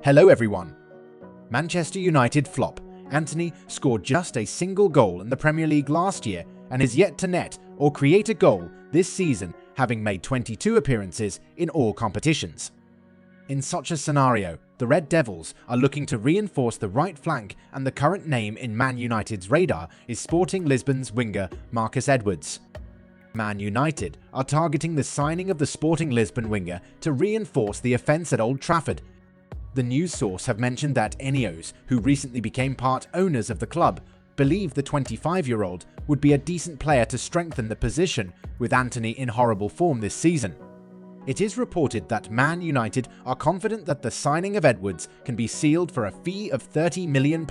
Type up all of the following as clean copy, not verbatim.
Hello everyone. Manchester United flop. Antony scored just a single goal in the Premier League last year and is yet to net or create a goal this season, having made 22 appearances in all competitions. In such a scenario, the Red Devils are looking to reinforce the right flank, and the current name in Man United's radar is Sporting Lisbon's winger Marcus Edwrads. Man United are targeting the signing of the Sporting Lisbon winger to reinforce the offence at Old Trafford. The news source have mentioned that Ineos, who recently became part owners of the club, believe the 25-year-old would be a decent player to strengthen the position, with Antony in horrible form this season. It is reported that Man United are confident that the signing of Edwards can be sealed for a fee of £30 million,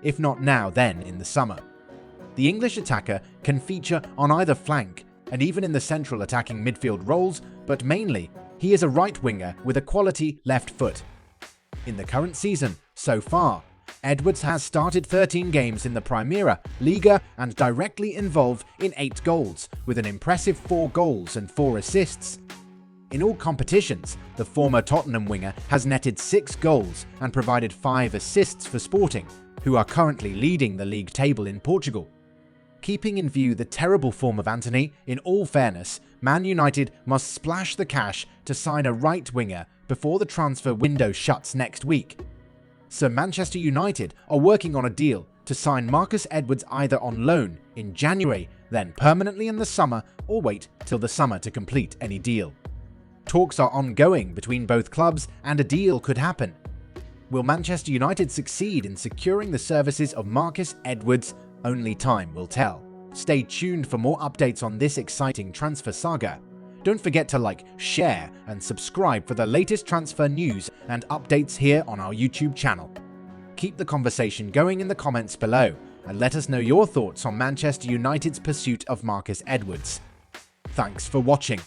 if not now then in the summer. The English attacker can feature on either flank and even in the central attacking midfield roles, but mainly he is a right winger with a quality left foot. In the current season, so far, Edwards has started 13 games in the Primera, Liga and directly involved in 8 goals, with an impressive 4 goals and 4 assists. In all competitions, the former Tottenham winger has netted 6 goals and provided 5 assists for Sporting, who are currently leading the league table in Portugal. Keeping in view the terrible form of Antony, in all fairness, Man United must splash the cash to sign a right winger before the transfer window shuts next week. So Manchester United are working on a deal to sign Marcus Edwrads either on loan in January, then permanently in the summer, or wait till the summer to complete any deal. Talks are ongoing between both clubs and a deal could happen. Will Manchester United succeed in securing the services of Marcus Edwrads? Only time will tell. Stay tuned for more updates on this exciting transfer saga. Don't forget to like, share, and subscribe for the latest transfer news and updates here on our YouTube channel. Keep the conversation going in the comments below and let us know your thoughts on Manchester United's pursuit of Marcus Edwrads. Thanks for watching.